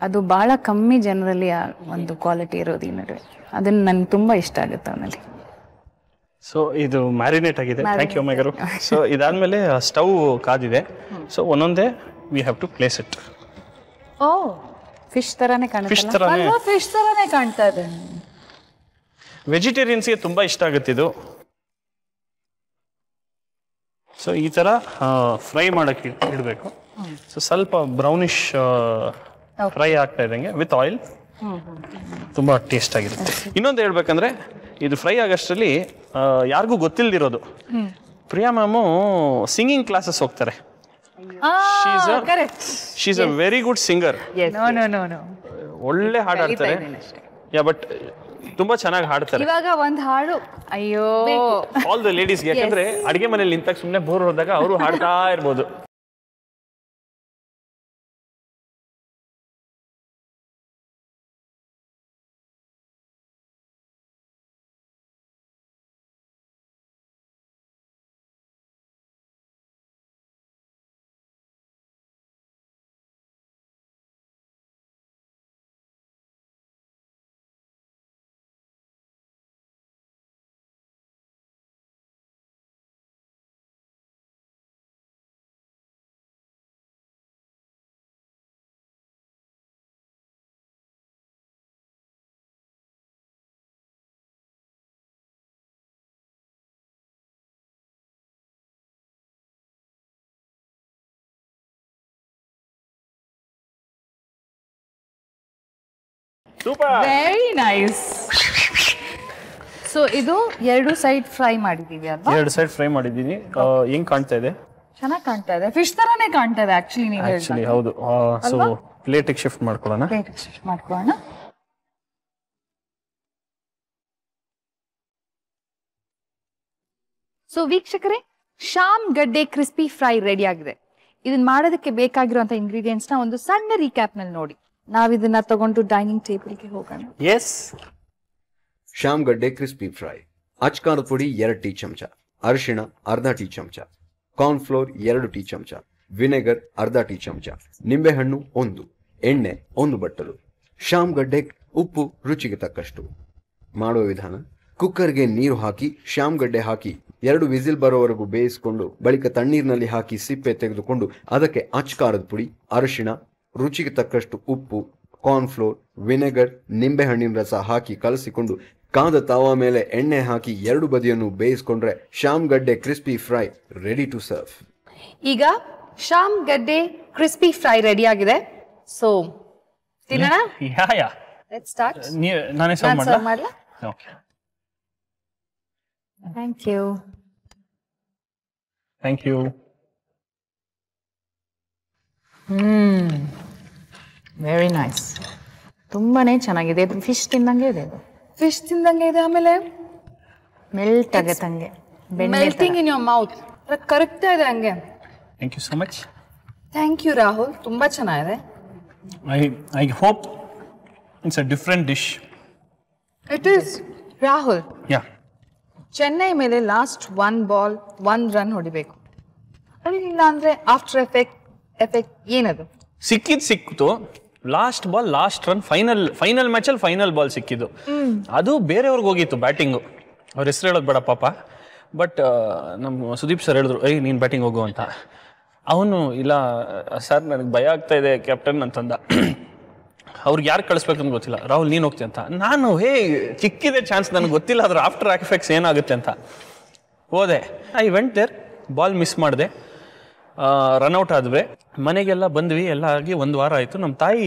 ಅದು ಭಾಳ ಕಮ್ಮಿ ಜನರಲ್ಲಿ ಆ ಒಂದು ಕ್ವಾಲಿಟಿ ಇರೋದು ಈ ನಡುವೆ. ಅದನ್ನು ನನಗೆ ತುಂಬ ಇಷ್ಟ ಆಗುತ್ತೆ ಅವನಲ್ಲಿ. ಸೊ ಇದು ಮ್ಯಾರಿನೇಟ್ ಆಗಿದೆ. ಥ್ಯಾಂಕ್ ಯು ಅಮ್ಮಾಗರು. ಸೊ ಇದಾದ್ಮೇಲೆ ಸ್ಟವ್ ಕಾದಿದೆ. ಸೊ ಒಂದೊಂದೇ we have to place it. Oh, fish ಥರನೇ ಕಾಣುತ್ತೆ. ಫಿಶ್ ಥರನೇ ಕಾಣ್ತಾ ಇದೆ. ವೆಜಿಟೇರಿಯನ್ಸ್ಗೆ ತುಂಬ ಇಷ್ಟ ಆಗುತ್ತೆ ಇದು. ಸೊ ಈ ಥರ ಫ್ರೈ ಮಾಡೋಕ್ಕೆ ಇಡಬೇಕು. ಸೊ ಸ್ವಲ್ಪ ಬ್ರೌನಿಶ್ ಫ್ರೈ ಆಗ್ತಾ ಇದ್ದಂಗೆ ವಿತ್ ಆಯಿಲ್ ತುಂಬ ಟೇಸ್ಟ್ ಆಗಿರುತ್ತೆ. ಇನ್ನೊಂದು ಹೇಳ್ಬೇಕಂದ್ರೆ ಇದು ಫ್ರೈ ಆಗೋಷ್ಟರಲ್ಲಿ ಯಾರಿಗೂ ಗೊತ್ತಿಲ್ದಿರೋದು, ಪ್ರಿಯಾ ಮ್ಯಾಮು ಸಿಂಗಿಂಗ್ ಕ್ಲಾಸಸ್ ಹೋಗ್ತಾರೆ. She is a very good singer. ಒಳ್ಳೆ ಹಾಡು ಹಾಡ್ತಾರೆ. ಬಟ್ ತುಂಬಾ ಚೆನ್ನಾಗಿ ಹಾಡ್ತಾರೆ. ಇವಾಗ ಒಂದು ಹಾಡು ಅಯ್ಯೋ ಆಲ್ ದ ಲೇಡೀಸ್ಗೆ, ಯಾಕಂದ್ರೆ ಅಡಿಗೆ ಮನೇಲಿ ನಿಂತಾಗ ಸುಮ್ಮನೆ ಬೋರ್ ಹೋದಾಗ ಅವರು ಹಾಡ್ತಾ ಇರ್ಬೋದು. Very nice. ಸೊ ಇದು 2 ಸೈಡ್ ಫ್ರೈ ಮಾಡಿದೀವಿ ಅಲ್ವಾ? 2 ಸೈಡ್ ಫ್ರೈ ಮಾಡಿದ್ದೀನಿ. ಹೆಂಗ್ ಕಾಣ್ತಾ ಇದೆ? ಚೆನ್ನಾಗಿ ಕಾಣ್ತಾ ಇದೆ. ಫಿಶ್ ತರಾನೇ ಕಾಣ್ತಾ ಇದೆ ಆಕ್ಚುಲಿ ನೀವು ಆಕ್ಚುಲಿ. ಹೌದು. ಸೊ ಪ್ಲೇಟಿಗೆ ಶಿಫ್ಟ್ ಮಾಡ್ಕೊಳ್ಳೋಣ. ಪ್ಲೇಟಿಗೆ ಶಿಫ್ಟ್ ಮಾಡ್ಕೊಳ್ಳೋಣ. ಸೊ ವೀಕ್ಷಕರೇ, ಶ್ಯಾಮ್ ಗಡ್ಡೆ ಕ್ರಿಸ್ಪಿ ಫ್ರೈ ರೆಡಿ ಆಗಿದೆ. ಇದನ್ನ ಮಾಡೋದಕ್ಕೆ ಬೇಕಾಗಿರುವಂತ ಇಂಗ್ರೀಡಿಯೆಂಟ್ಸ್ ನ ಒಂದು ಸಣ್ಣ ರೀಕ್ಯಾಪ್ ನಲ್ಲಿ ನೋಡಿ. ನಾವಿದನ್ನ ತಗೊಂಡು ಡೈನಿಂಗ್ ಟೇಬಲ್ಗೆ ಹೋಗೋಣ. ಎಸ್. ಶ್ಯಾಮ್ ಗಡ್ಡೆ ಕ್ರಿಸ್ಪಿ ಫ್ರೈ, ಅಚ್ಕಾರದ ಪುಡಿ 2 ಟೀ ಚಮಚ, ಅರಿಶಿಣ ಅರ್ಧ ಟೀ ಚಮಚ, ಕಾರ್ನ್ ಫ್ಲೋರ್ 2 ಟೀ ಚಮಚ, ವಿನೆಗರ್ ಅರ್ಧ ಟೀ ಚಮಚ, ನಿಂಬೆಹಣ್ಣು 1, ಎಣ್ಣೆ 1 ಬಟ್ಟಲು, ಶ್ಯಾಮ್ ಗಡ್ಡೆ, ಉಪ್ಪು ರುಚಿಗೆ ತಕ್ಕಷ್ಟು. ಮಾಡುವ ವಿಧಾನ: ಕುಕ್ಕರ್ಗೆ ನೀರು ಹಾಕಿ ಶ್ಯಾಮ್ ಗಡ್ಡೆ ಹಾಕಿ 2 ವಿಸಿಲ್ ಬರೋವರೆಗೂ ಬೇಯಿಸಿಕೊಂಡು ಬಳಿಕ ತಣ್ಣೀರಿನಲ್ಲಿ ಹಾಕಿ ಸಿಪ್ಪೆ ತೆಗೆದುಕೊಂಡು ಅದಕ್ಕೆ ಅಚ್ಕಾರದ ಪುಡಿ, ಅರಿಶಿಣ, ರುಚಿಗೆ ತಕ್ಕಷ್ಟು ಉಪ್ಪು, ಕಾರ್ನ್ ಫ್ಲೋರ್, ವಿನೆಗರ್, ನಿಂಬೆಹಣ್ಣಿನ ರಸ ಹಾಕಿ ಕಲಸಿಕೊಂಡು ಕಾದ ತಾವಾ ಮೇಲೆ ಎಣ್ಣೆ ಹಾಕಿ 2 ಬದಿಯನ್ನು ಬೇಯಿಸಿಕೊಂಡ್ರೆ ಶ್ಯಾಮ್ ಗಡ್ಡೆ crispy fry ready to serve. ಈಗ ಶ್ಯಾಮ್ ಗಡ್ಡೆ ಕ್ರಿಸ್ಪಿ ಫ್ರೈ ರೆಡಿ ಆಗಿದೆ. ಸೊ ತಿನ್ನೋಣ. Yeah let's start. ನಾನೇ ಸರ್ವ್ ಮಾಡಲಾ? Okay. Thank you. Thank you. Very nice. ತುಂಬಾನೇ ಚೆನ್ನಾಗಿದೆ. ಇದು ಫಿಶ್ ತಿಂದಂಗೆ ಇದೆ. ಇದು ಫಿಶ್ ತಿಂದಂಗೆ ಇದೆ. ಆಮೇಲೆ ಮೆಲ್ಟ್ ಆಗತ್ತಂಗೆ, ಮೆಲ್ಟಿಂಗ್ ಇನ್ ಯೋರ್ ಮೌತ್. ಕರಗ್ತಾ ಇದೆ ಹಂಗೆ. Thank you so much. Thank you Rahul. ತುಂಬಾ ಚೆನ್ನಾಗಿದೆ. I hope it's a different dish. It is. Rahul, yeah, Chennai ಮೇಲೆ ಲಾಸ್ಟ್ 1 ಬಾಲ್ 1 ರನ್ ಹೊಡಿಬೇಕು. ಇಲ್ಲ ಅಂದ್ರೆ ಆಫ್ಟರ್ ಎಫೆಕ್ಟ್ ಏನದು? ಸಿಕ್ಕಿತ್ತು. Last ball last run, final ಮ್ಯಾಚಲ್ಲಿ ಫೈನಲ್ ಬಾಲ್ ಸಿಕ್ಕಿದ್ದು. ಅದು ಬೇರೆಯವ್ರಿಗೆ ಹೋಗಿತ್ತು ಬ್ಯಾಟಿಂಗು. ಅವ್ರ ಹೆಸರು ಹೇಳೋದು ಬೇಡ ಪಾಪ. ಬಟ್ ನಮ್ಮ ಸುದೀಪ್ ಸರ್ ಹೇಳಿದ್ರು, ನೀನು ಬ್ಯಾಟಿಂಗ್ ಹೋಗು ಅಂತ. ಅವನು ಇಲ್ಲ ಸರ್ ನನಗೆ ಭಯ ಆಗ್ತಾ ಇದೆ ಕ್ಯಾಪ್ಟನ್ ಅಂತಂದ. ಅವ್ರಿಗೆ ಯಾರು ಕಳಿಸ್ಬೇಕಂತ ಗೊತ್ತಿಲ್ಲ. ರಾಹುಲ್ ನೀನು ಹೋಗ್ತೀಯ ಅಂತ. ನಾನು ಚಿಕ್ಕಿದೆ ಚಾನ್ಸ್, ನನಗೆ ಗೊತ್ತಿಲ್ಲ ಅದ್ರ ಆಫ್ಟರ್ ಎಫೆಕ್ಟ್ಸ್ ಏನಾಗುತ್ತೆ ಅಂತ ಹೋದೆ. I went there, ball miss ಮಾಡಿದೆ, ರನ್ಔಟ್ ಆದ್ವಿ. ಮನೆಗೆಲ್ಲ ಬಂದ್ವಿ, ಎಲ್ಲ ಆಗಿ 1 ವಾರ ಆಯಿತು. ನಮ್ಮ ತಾಯಿ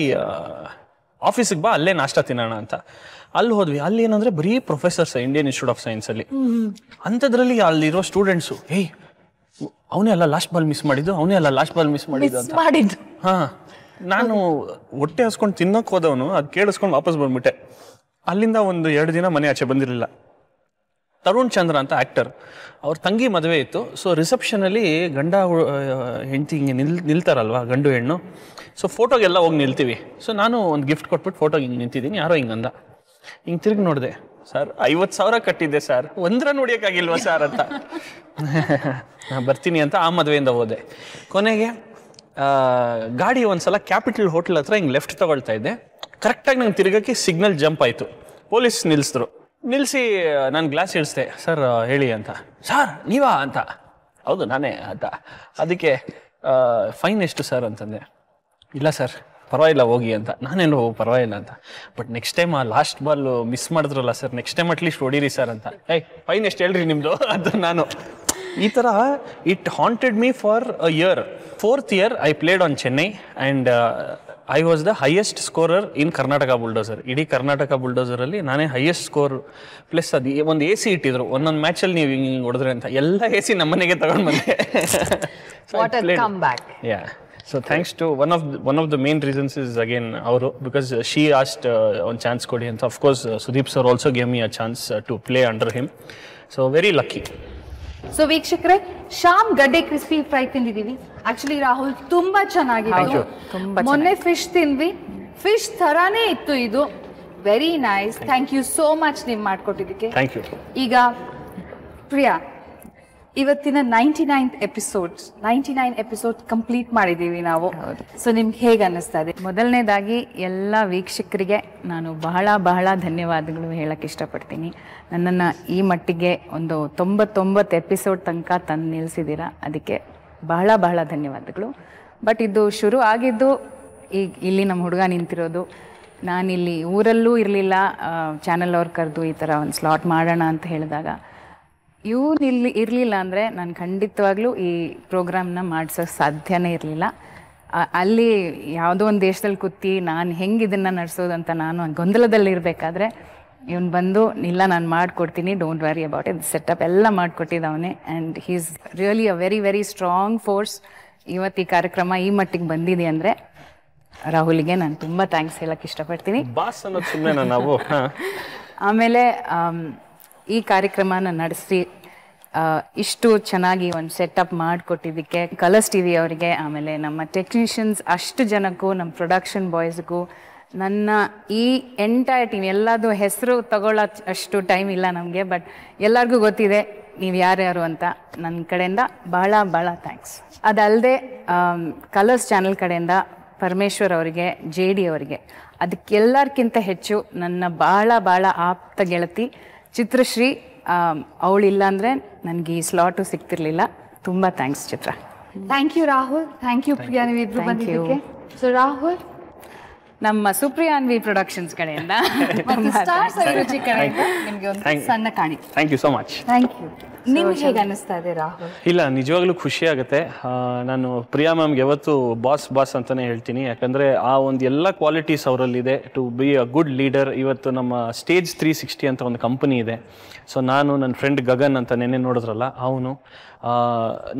ಆಫೀಸಿಗೆ ಬಾ ಅಲ್ಲೇ ನಾಷ್ಟ ತಿನ್ನೋಣ ಅಂತ ಅಲ್ಲಿ ಹೋದ್ವಿ. ಅಲ್ಲಿ ಏನಂದ್ರೆ ಬರೀ ಪ್ರೊಫೆಸರ್ಸ್, ಇಂಡಿಯನ್ ಇನ್ಸ್ಟಿಟ್ಯೂಟ್ ಆಫ್ ಸೈನ್ಸಲ್ಲಿ. ಅಂಥದ್ರಲ್ಲಿ ಅಲ್ಲಿರೋ ಸ್ಟೂಡೆಂಟ್ಸು, ಅವನೇ ಅಲ್ಲ ಲಾಸ್ಟ್ ಬಾಲ್ ಮಿಸ್ ಮಾಡಿದ್ದು, ಅವನೇ ಅಲ್ಲ ಲಾಸ್ಟ್ ಬಾಲ್ ಮಿಸ್ ಮಾಡಿದ್ದು ಅಂತ. ಹಾಂ, ನಾನು ಹೊಟ್ಟೆ ಹಸ್ಕೊಂಡು ತಿನ್ನೋಕೆ ಹೋದವನು ಅದು ಕೇಳಿಸ್ಕೊಂಡು ವಾಪಸ್ ಬಂದ್ಬಿಟ್ಟೆ. ಅಲ್ಲಿಂದ 1-2 ದಿನ ಮನೆ ಆಚೆ ಬಂದಿರಲಿಲ್ಲ. ತರುಣ್ ಚಂದ್ರ ಅಂತ ಆ್ಯಕ್ಟರ್, ಅವ್ರ ತಂಗಿ ಮದುವೆ ಇತ್ತು. ಸೊ ರಿಸೆಪ್ಷನಲ್ಲಿ ಗಂಡ ಹೆಂಡತಿ ಹಿಂಗೆ ನಿಲ್ತಾರಲ್ವ, ಗಂಡು ಹೆಣ್ಣು. ಸೊ ಫೋಟೋಗೆಲ್ಲ ಹೋಗಿ ನಿಲ್ತೀವಿ. ಸೊ ನಾನು ಒಂದು ಗಿಫ್ಟ್ ಕೊಟ್ಬಿಟ್ಟು ಫೋಟೋಗೆ ಹಿಂಗೆ ನಿಂತಿದ್ದೀನಿ. ಯಾರೋ ಹಿಂಗಂದ, ಹಿಂಗೆ ತಿರುಗಿ ನೋಡಿದೆ. ಸರ್ 50,000 ಕಟ್ಟಿದ್ದೆ ಸರ್, 1 ರನ್ ಹೊಡಿಯೋಕ್ಕಾಗಿಲ್ವ ಸರ್ ಅಂತ. ನಾನು ಬರ್ತೀನಿ ಅಂತ ಆ ಮದುವೆಯಿಂದ ಹೋದೆ. ಕೊನೆಗೆ ಗಾಡಿ ಒಂದ್ಸಲ ಕ್ಯಾಪಿಟಲ್ ಹೋಟೆಲ್ ಹತ್ರ ಹಿಂಗೆ ಲೆಫ್ಟ್ ತಗೊಳ್ತಾ ಇದ್ದೆ. ಕರೆಕ್ಟಾಗಿ ನಂಗೆ ತಿರುಗಕ್ಕೆ ಸಿಗ್ನಲ್ ಜಂಪ್ ಆಯಿತು. ಪೊಲೀಸ್ ನಿಲ್ಲಿಸಿದ್ರು. ನಿಲ್ಲಿಸಿ ನಾನು ಗ್ಲಾಸ್ ಇಳಿಸ್ದೆ. ಸರ್ ಹೇಳಿ ಅಂತ. ಸರ್ ನೀವಾ ಅಂತ. ಹೌದು ನಾನೇ ಅಂತ. ಅದಕ್ಕೆ ಫೈನ್ ಎಷ್ಟು ಸರ್ ಅಂತಂದೆ. ಇಲ್ಲ ಸರ್ ಪರವಾಗಿಲ್ಲ ಹೋಗಿ ಅಂತ. ನಾನೇನು ಪರವಾಗಿಲ್ಲ ಅಂತ. ಬಟ್ ನೆಕ್ಸ್ಟ್ ಟೈಮ್ ಆ ಲಾಸ್ಟ್ ಬಾಲ್ ಮಿಸ್ ಮಾಡಿದ್ರಲ್ಲ ಸರ್, ನೆಕ್ಸ್ಟ್ ಟೈಮ್ ಅಟ್ಲೀಸ್ಟ್ ಹೊಡೀರಿ ಸರ್ ಅಂತ. ಫೈನ್ ಎಷ್ಟು ಹೇಳ್ರಿ ನಿಮ್ಮದು ಅದು. ನಾನು ಈ ಥರ it haunted me for a year. 4th year I played on Chennai and I was the highest scorer in Karnataka Bulldozer. ಇಡೀ ಕರ್ನಾಟಕ ಬುಲ್ಡೋಸರಲ್ಲಿ ನಾನೇ ಹೈಯೆಸ್ಟ್ ಸ್ಕೋರ್. ಪ್ಲಸ್ ಅದು ಒಂದು AC ಇಟ್ಟಿದ್ರು, ಒಂದೊಂದು ಮ್ಯಾಚಲ್ಲಿ ನೀವು ಹಿಂಗೆ ಹೊಡೆದ್ರೆ ಅಂತ, ಎಲ್ಲ AC ನಮ್ಮನೆಗೆ ತಗೊಂಡು ಬಂದೆ. What a comeback. Yeah, so thanks to one of the main reasons is again ಅವರು, ಬಿಕಾಸ್ ಶಿ ಆಸ್ಟ್ ಒಂದು ಚಾನ್ಸ್ ಕೊಡಿ ಅಂತ. Of course Sudeep sir also gave me a chance to play under him. So very lucky. So ವೀಕ್ಷಕರೇ, ಶ್ಯಾಮ್ ಗಡ್ಡೆ crispy fry ತಿಂದಿದ್ದೀವಿ. Actually Rahul ತುಂಬಾ ಚೆನ್ನಾಗಿತ್ತು. ಮೊನ್ನೆ ಫಿಶ್ ತಿಂದ್ವಿ, ಫಿಶ್ ಥರಾನೇ ಇತ್ತು ಇದು. Very nice. Thank you so much ನೀವು ಮಾಡ್ಕೊಟ್ಟಿದ್ದಕ್ಕೆ. Thank you. ಈಗ ಪ್ರಿಯಾ, ಇವತ್ತಿನ 99 ಎಪಿಸೋಡ್ ಕಂಪ್ಲೀಟ್ ಮಾಡಿದ್ದೀವಿ ನಾವು. ಸೊ ನಿಮ್ಗೆ ಹೇಗೆ ಅನ್ನಿಸ್ತಾ ಇದೆ? ಮೊದಲನೇದಾಗಿ ಎಲ್ಲ ವೀಕ್ಷಕರಿಗೆ ನಾನು ಬಹಳ ಬಹಳ ಧನ್ಯವಾದಗಳು ಹೇಳಕ್ಕೆ ಇಷ್ಟಪಡ್ತೀನಿ. ನನ್ನನ್ನು ಈ ಮಟ್ಟಿಗೆ ಒಂದು 99 ಎಪಿಸೋಡ್ ತನಕ ತಂದು ನಿಲ್ಲಿಸಿದ್ದೀರಾ, ಅದಕ್ಕೆ ಬಹಳ ಬಹಳ ಧನ್ಯವಾದಗಳು. ಬಟ್ ಇದು ಶುರು ಆಗಿದ್ದು ಈಗ ಇಲ್ಲಿ ನಮ್ಮ ಹುಡುಗ ನಿಂತಿರೋದು. ನಾನಿಲ್ಲಿ ಊರಲ್ಲೂ ಇರಲಿಲ್ಲ. ಚಾನಲ್ ಅವ್ರು ಕರೆದು ಈ ಥರ ಒಂದು ಸ್ಲಾಟ್ ಮಾಡೋಣ ಅಂತ ಹೇಳಿದಾಗ ಇವನು ಇಲ್ಲಿ ಇರಲಿಲ್ಲ ಅಂದರೆ ನಾನು ಖಂಡಿತವಾಗ್ಲೂ ಈ ಪ್ರೋಗ್ರಾಮ್ನ ಮಾಡ್ಸೋಕ್ಕೆ ಸಾಧ್ಯನೇ ಇರಲಿಲ್ಲ. ಅಲ್ಲಿ ಯಾವುದೋ ಒಂದು ದೇಶದಲ್ಲಿ ಕೂತಿ ನಾನು ಹೆಂಗೆ ಇದನ್ನು ನಡೆಸೋದು ಅಂತ ನಾನು ಗೊಂದಲದಲ್ಲಿರಬೇಕಾದ್ರೆ ಇವನು ಬಂದು ಇಲ್ಲ ನಾನು ಮಾಡಿಕೊಡ್ತೀನಿ, don't worry about it, setup ಎಲ್ಲ ಮಾಡಿಕೊಟ್ಟಿದ್ದವನೇ. And he is really a very very strong force. ಇವತ್ತು ಈ ಕಾರ್ಯಕ್ರಮ ಈ ಮಟ್ಟಿಗೆ ಬಂದಿದೆ ಅಂದರೆ ರಾಹುಲ್ಗೆ ನಾನು ತುಂಬ ಥ್ಯಾಂಕ್ಸ್ ಹೇಳಕ್ಕೆ ಇಷ್ಟಪಡ್ತೀನಿ. ಬಾಸ್ ಅನ್ನೋದು ಸುಮ್ಮನೆ ನಾವು. ಆಮೇಲೆ ಈ ಕಾರ್ಯಕ್ರಮನ ನಡೆಸಿ ಇಷ್ಟು ಚೆನ್ನಾಗಿ ಒಂದು ಸೆಟಪ್ ಮಾಡಿಕೊಟ್ಟಿದ್ದಕ್ಕೆ ಕಲರ್ಸ್ TV ಅವರಿಗೆ, ಆಮೇಲೆ ನಮ್ಮ ಟೆಕ್ನಿಷಿಯನ್ಸ್ ಅಷ್ಟು ಜನಕ್ಕೂ, ನಮ್ಮ ಪ್ರೊಡಕ್ಷನ್ ಬಾಯ್ಸ್ಗೂ, ನನ್ನ ಈ ಎಂಟೈರ್ ಟೀಮ್ ಎಲ್ಲದು ಹೆಸರು ತಗೊಳ್ಳೋ ಅಷ್ಟು ಟೈಮ್ ಇಲ್ಲ ನಮಗೆ, ಬಟ್ ಎಲ್ಲರಿಗೂ ಗೊತ್ತಿದೆ ನೀವು ಯಾರ್ಯಾರು ಅಂತ. ನನ್ನ ಕಡೆಯಿಂದ ಭಾಳ ಭಾಳ ಥ್ಯಾಂಕ್ಸ್. ಅದಲ್ಲದೆ ಕಲರ್ಸ್ ಚಾನಲ್ ಕಡೆಯಿಂದ ಪರಮೇಶ್ವರ್ ಅವರಿಗೆ, JD ಅವರಿಗೆ, ಅದಕ್ಕೆಲ್ಲರಿಗಿಂತ ಹೆಚ್ಚು ನನ್ನ ಭಾಳ ಭಾಳ ಆಪ್ತ ಗೆಳತಿ ಚಿತ್ರಶ್ರೀ. ಅವಳಿಲ್ಲ ಅಂದರೆ ನನಗೆ ಈ ಸ್ಲಾಟು ಸಿಗ್ತಿರ್ಲಿಲ್ಲ. ತುಂಬ thanks Chitra. Thank you Rahul. Thank you Priya, ನೀವಿಬ್ರು ಬಂದಿದ್ದಕ್ಕೆ. ಸೊ ರಾಹುಲ್, ನಮ್ಮ ಸುಪ್ರಿಯಾನ್ವಿ ಪ್ರೊಡಕ್ಷನ್ಸ್ ಕಡೆಯಿಂದ ಸ್ಟಾರ್ ಸವಿರುಚಿ ಕಡೆಯಿಂದ ನಿಮಗೆ ಒಂದು ಸಣ್ಣ ಕಾಣಿಕೆ. Thank you so much. Thank you. ನಿಮ್ಗೆ ಹೇಗೆ ಅನ್ನಿಸ್ತಾ ಇದೆ ರಾಹುಲ್? ಇಲ್ಲ, ನಿಜವಾಗ್ಲೂ ಖುಷಿ ಆಗುತ್ತೆ. ನಾನು ಪ್ರಿಯಾ ಮ್ಯಾಮ್ಗೆ ಯಾವತ್ತು ಬಾಸ್ ಅಂತಾನೆ ಹೇಳ್ತೀನಿ. ಯಾಕಂದರೆ ಆ ಒಂದು ಎಲ್ಲ ಕ್ವಾಲಿಟೀಸ್ ಅವರಲ್ಲಿದೆ to be a good leader. ಇವತ್ತು ನಮ್ಮ ಸ್ಟೇಜ್ 360 ಅಂತ ಒಂದು ಕಂಪನಿ ಇದೆ. ಸೊ ನಾನು ನನ್ನ ಫ್ರೆಂಡ್ ಗಗನ್ ಅಂತ ನೆನ್ನೆ ನೋಡಿದ್ರಲ್ಲ, ಅವನು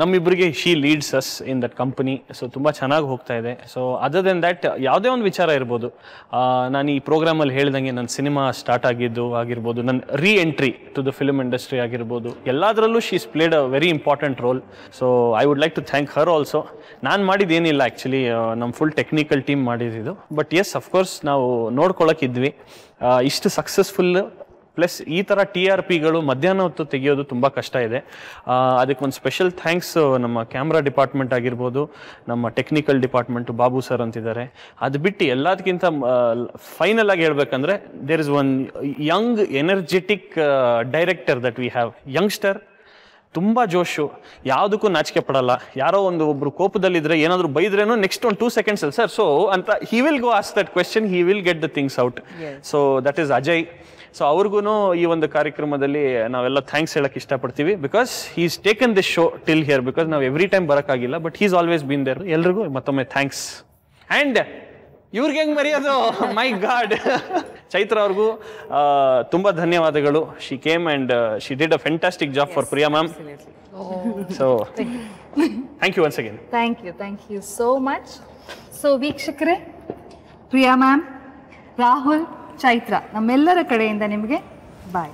ನಮ್ಮಿಬ್ಬರಿಗೆ she leads us in that company. So ತುಂಬ ಚೆನ್ನಾಗಿ ಹೋಗ್ತಾ ಇದೆ. ಸೊ ಅದರ್ ದೆನ್ ದ್ಯಾಟ್ ಯಾವುದೇ ಒಂದು ವಿಚಾರ ಇರ್ಬೋದು, ನಾನು ಈ ಪ್ರೋಗ್ರಾಮಲ್ಲಿ ಹೇಳ್ದಂಗೆ ನನ್ನ ಸಿನಿಮಾ ಸ್ಟಾರ್ಟ್ ಆಗಿರ್ಬೋದು, ನನ್ನ entry to the film industry ಆಗಿರ್ಬೋದು, ಎಲ್ಲದರಲ್ಲೂ she's played a very important role. So I would like to thank her also. ನಾನು ಮಾಡಿದ್ದೇನಿಲ್ಲ ಆ್ಯಕ್ಚುಲಿ, ನಮ್ಮ ಫುಲ್ ಟೆಕ್ನಿಕಲ್ ಟೀಮ್ ಮಾಡಿದ್ದು. ಬಟ್ ಎಸ್, ಅಫ್ಕೋರ್ಸ್ ನಾವು ನೋಡ್ಕೊಳಕ್ಕಿದ್ವಿ. ಇಷ್ಟು ಸಕ್ಸಸ್ಫುಲ್ ಪ್ಲಸ್ ಈ ಥರ TRPಗಳು ಮಧ್ಯಾಹ್ನ ಹೊತ್ತು ತೆಗೆಯೋದು ತುಂಬ ಕಷ್ಟ ಇದೆ. ಅದಕ್ಕೆ ಒಂದು ಸ್ಪೆಷಲ್ ಥ್ಯಾಂಕ್ಸ್ ನಮ್ಮ ಕ್ಯಾಮ್ರಾ ಡಿಪಾರ್ಟ್ಮೆಂಟ್ ಆಗಿರ್ಬೋದು, ನಮ್ಮ ಟೆಕ್ನಿಕಲ್ ಡಿಪಾರ್ಟ್ಮೆಂಟು ಬಾಬು ಸರ್ ಅಂತಿದ್ದಾರೆ. ಅದು ಬಿಟ್ಟು ಎಲ್ಲದಕ್ಕಿಂತ ಫೈನಲ್ ಆಗಿ ಹೇಳ್ಬೇಕಂದ್ರೆ there is one young energetic director that we have. Youngster, ತುಂಬ ಜೋಶು, ಯಾವುದಕ್ಕೂ ನಾಚಿಕೆ ಪಡಲ್ಲ. ಯಾರೋ ಒಬ್ಬರು ಕೋಪದಲ್ಲಿದ್ದರೆ ಏನಾದರೂ ಬೈದ್ರೇನೋ ನೆಕ್ಸ್ಟ್ ಒಂದು 2 seconds ಅಲ್ಲಿ ಸರ್ ಸೊ ಅಂತ he will go ask that question, he will get the things out. So that is Ajay. So ಅವ್ರಿಗೂ ಈ ಒಂದು ಕಾರ್ಯಕ್ರಮದಲ್ಲಿ ನಾವೆಲ್ಲ ಥ್ಯಾಂಕ್ಸ್ ಹೇಳಕ್ಕೆ ಇಷ್ಟಪಡ್ತೀವಿ. Because he's taken this show till here. Because ನಾವು ಎವ್ರಿ ಟೈಮ್ ಬರೋಕ್ಕಾಗಿಲ್ಲ, but he's always been there. ಎಲ್ರಿಗೂ ಮತ್ತೊಮ್ಮೆ ಥ್ಯಾಂಕ್ಸ್. ಆ್ಯಂಡ್ ಇವ್ರಿಗೆ ಹೆಂಗೆ ಮರೆಯೋದು, ಮೈ ಗಾಡ್. ಚೈತ್ರ ಅವ್ರಿಗೂ ತುಂಬ ಧನ್ಯವಾದಗಳು. She came and she did a fantastic job for Priya ma'am. So thank you once again. Thank you so much. So ವೀಕ್ಷಕರೇ, ಪ್ರಿಯಾ ಮ್ಯಾಮ್, ರಾಹುಲ್, ಚೈತ್ರ, ನಮ್ಮೆಲ್ಲರ ಕಡೆಯಿಂದ ನಿಮಗೆ ಬಾಯ್.